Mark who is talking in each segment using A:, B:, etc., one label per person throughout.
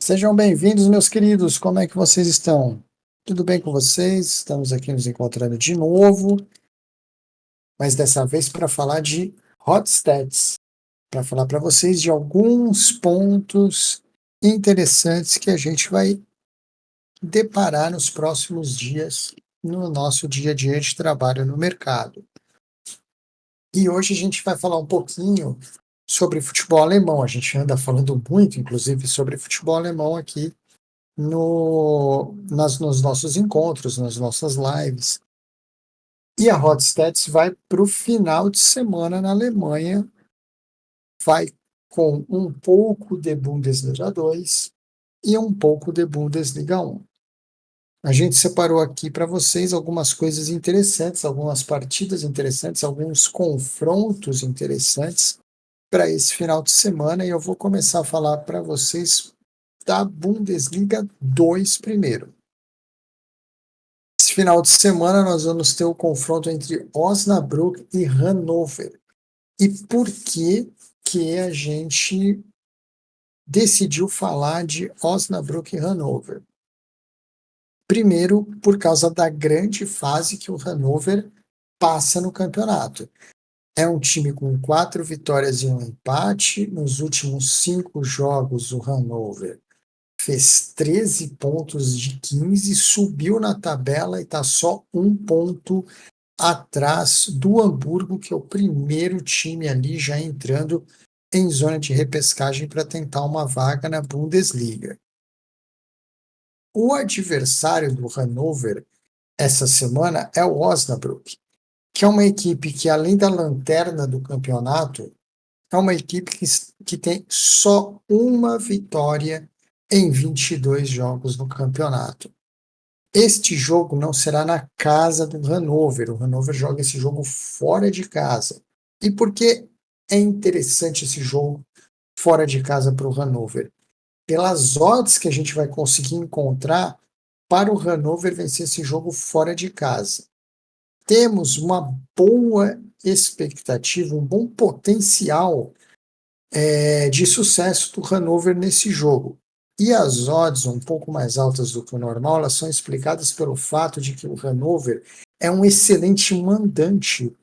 A: Sejam bem-vindos, meus queridos. Como é que vocês estão? Tudo bem com vocês? Estamos aqui nos encontrando de novo, mas dessa vez para falar de hot stats, para falar para vocês de alguns pontos interessantes que a gente vai deparar nos próximos dias no nosso dia a dia de trabalho no mercado. E hoje a gente vai falar um pouquinho sobre futebol alemão. A gente anda falando muito, inclusive, sobre futebol alemão aqui nos nossos encontros, nas nossas lives. E a Hot Stats vai para o final de semana na Alemanha, vai com um pouco de Bundesliga 2 e um pouco de Bundesliga 1. A gente separou aqui para vocês algumas coisas interessantes, algumas partidas interessantes, alguns confrontos interessantes para esse final de semana, e eu vou começar a falar para vocês da Bundesliga 2 primeiro. Esse final de semana nós vamos ter o confronto entre Osnabrück e Hannover. E por que a gente decidiu falar de Osnabrück e Hannover? Primeiro, por causa da grande fase que o Hannover passa no campeonato. É um time com 4 vitórias e um empate. Nos últimos 5 jogos, o Hannover fez 13 pontos de 15, subiu na tabela e está só um ponto atrás do Hamburgo, que é o primeiro time ali já entrando em zona de repescagem para tentar uma vaga na Bundesliga. O adversário do Hannover essa semana é o Osnabrück, que é uma equipe que, além da lanterna do campeonato, é uma equipe que tem só uma vitória em 22 jogos no campeonato. Este jogo não será na casa do Hannover. O Hannover joga esse jogo fora de casa. E por que é interessante esse jogo fora de casa para o Hannover? Pelas odds que a gente vai conseguir encontrar para o Hannover vencer esse jogo fora de casa. Temos uma boa expectativa, um bom potencial de sucesso do Hannover nesse jogo. E as odds um pouco mais altas do que o normal, elas são explicadas pelo fato de que o Hannover é um excelente mandante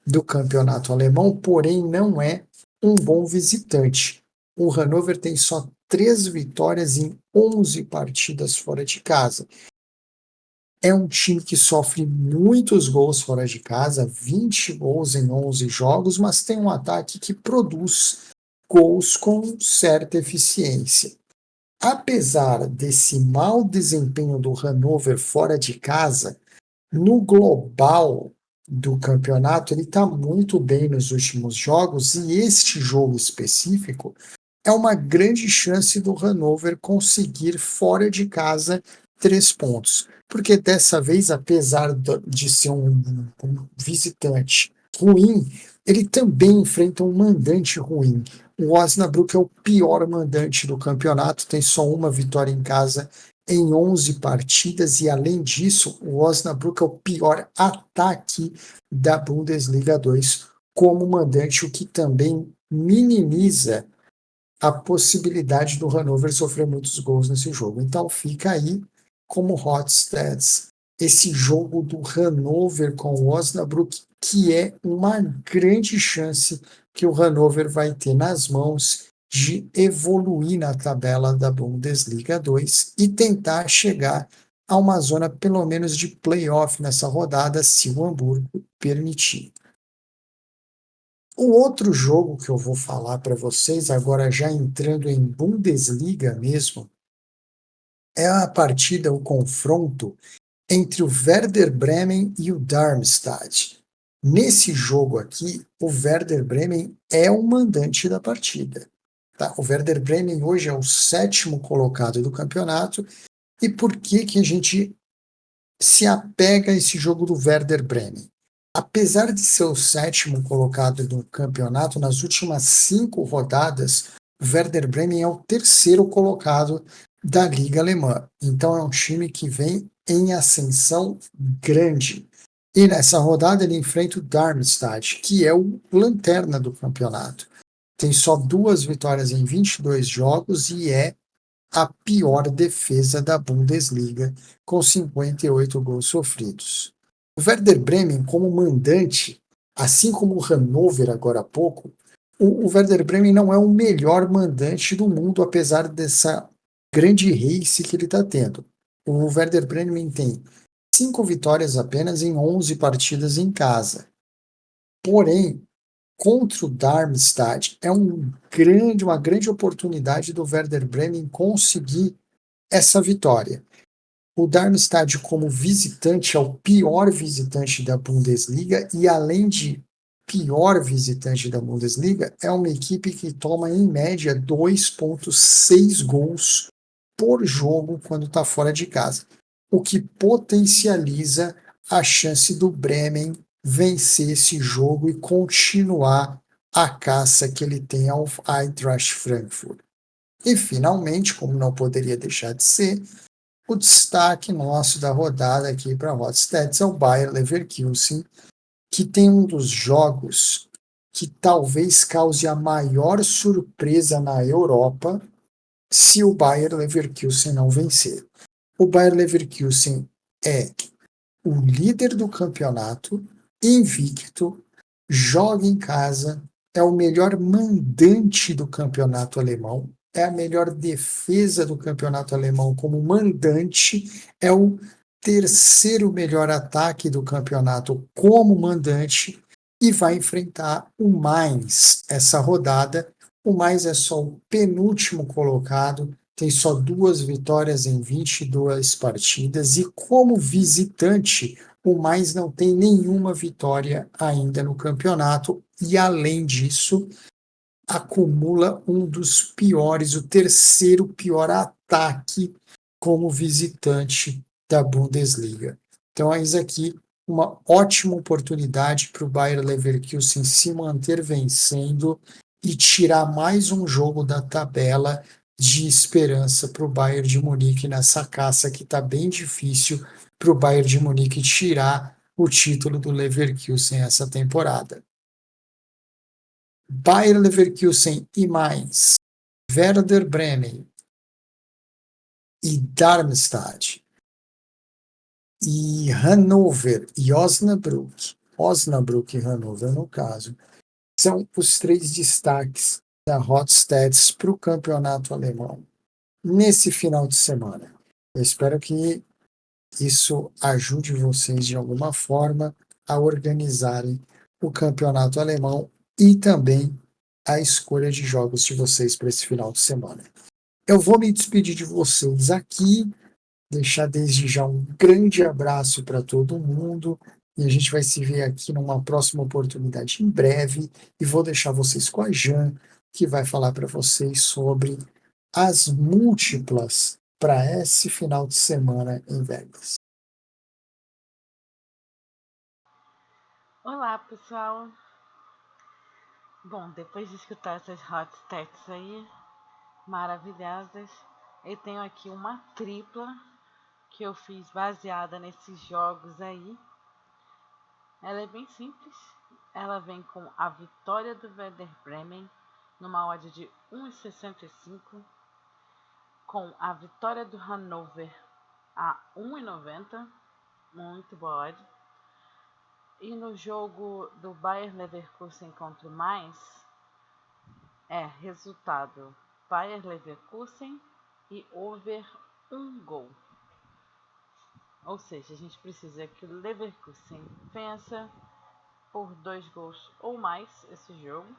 A: do campeonato alemão, porém não é um bom visitante. O Hannover tem só 3 vitórias em 11 partidas fora de casa. É um time que sofre muitos gols fora de casa, 20 gols em 11 jogos, mas tem um ataque que produz gols com certa eficiência. Apesar desse mau desempenho do Hannover fora de casa, no global do campeonato ele está muito bem nos últimos jogos, e este jogo específico é uma grande chance do Hannover conseguir fora de casa 3 pontos. Porque dessa vez, apesar de ser um visitante ruim, ele também enfrenta um mandante ruim. O Osnabrück é o pior mandante do campeonato, tem só uma vitória em casa em 11 partidas, e além disso, o Osnabrück é o pior ataque da Bundesliga 2 como mandante, o que também minimiza a possibilidade do Hannover sofrer muitos gols nesse jogo. Então fica aí como hot stats esse jogo do Hannover com o Osnabrück, que é uma grande chance que o Hannover vai ter nas mãos de evoluir na tabela da Bundesliga 2 e tentar chegar a uma zona pelo menos de playoff nessa rodada, se o Hamburgo permitir. O outro jogo que eu vou falar para vocês, agora já entrando em Bundesliga mesmo, é a partida, o confronto entre o Werder Bremen e o Darmstadt. Nesse jogo aqui, o Werder Bremen é o mandante da partida. Tá? O Werder Bremen hoje é o 7º colocado do campeonato. E por que a gente se apega a esse jogo do Werder Bremen? Apesar de ser o 7º colocado do campeonato, nas últimas 5 rodadas, o Werder Bremen é o 3º colocado da Liga Alemã. Então é um time que vem em ascensão grande. E nessa rodada ele enfrenta o Darmstadt, que é o lanterna do campeonato. Tem só 2 vitórias em 22 jogos e é a pior defesa da Bundesliga, com 58 gols sofridos. O Werder Bremen, como mandante, assim como o Hannover agora há pouco, o Werder Bremen não é o melhor mandante do mundo, apesar dessa grande race que ele está tendo. O Werder Bremen tem 5 vitórias apenas em 11 partidas em casa. Porém, contra o Darmstadt, é uma grande oportunidade do Werder Bremen conseguir essa vitória. O Darmstadt, como visitante, é o pior visitante da Bundesliga e, além de pior visitante da Bundesliga, é uma equipe que toma, em média, 2,6 gols por jogo quando está fora de casa, o que potencializa a chance do Bremen vencer esse jogo e continuar a caça que ele tem ao Eintracht Frankfurt. E, finalmente, como não poderia deixar de ser, o destaque nosso da rodada aqui para a Hot Stats é o Bayer Leverkusen, que tem um dos jogos que talvez cause a maior surpresa na Europa se o Bayer Leverkusen não vencer. O Bayer Leverkusen é o líder do campeonato, invicto, joga em casa, é o melhor mandante do campeonato alemão, é a melhor defesa do campeonato alemão como mandante, é o terceiro melhor ataque do campeonato como mandante e vai enfrentar o Mainz essa rodada. O Mainz é só o penúltimo colocado, tem só 2 vitórias em 22 partidas e, como visitante, o Mainz não tem nenhuma vitória ainda no campeonato e, além disso, acumula um dos piores, o terceiro pior ataque como visitante da Bundesliga. Então, eis aqui uma ótima oportunidade para o Bayer Leverkusen se manter vencendo e tirar mais um jogo da tabela de esperança para o Bayern de Munique nessa caça que está bem difícil para o Bayern de Munique tirar o título do Leverkusen essa temporada. Bayer Leverkusen e Mainz, Werder Bremen e Darmstadt e Hannover e Osnabrück e Hannover no caso, são os 3 destaques da Hot Stats para o campeonato alemão nesse final de semana. Eu espero que isso ajude vocês de alguma forma a organizarem o campeonato alemão e também a escolha de jogos de vocês para esse final de semana. Eu vou me despedir de vocês aqui, deixar desde já um grande abraço para todo mundo e a gente vai se ver aqui numa próxima oportunidade em breve e vou deixar vocês com a Jan, que vai falar para vocês sobre as múltiplas para esse final de semana em Vegas.
B: Olá, pessoal. Bom, depois de escutar essas hot stats aí, maravilhosas, eu tenho aqui uma tripla que eu fiz baseada nesses jogos aí. Ela é bem simples. Ela vem com a vitória do Werder Bremen numa odd de 1,65, com a vitória do Hannover a 1,90, muito boa odd. E no jogo do Bayer Leverkusen contra o Mainz, resultado Bayer Leverkusen e over 1 gol. Ou seja, a gente precisa que o Leverkusen vença por 2 gols ou mais esse jogo.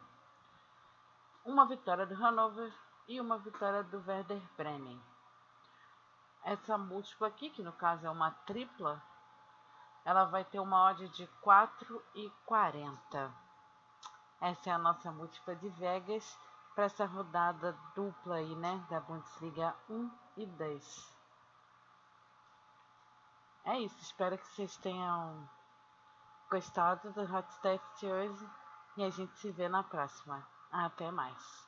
B: Uma vitória do Hannover e uma vitória do Werder Bremen. Essa múltipla aqui, que no caso é uma tripla, ela vai ter uma odd de 4,40. Essa é a nossa múltipla de Vegas para essa rodada dupla aí, né, da Bundesliga 1 e 10. É isso, espero que vocês tenham gostado do Hot Stats de hoje e a gente se vê na próxima. Até mais.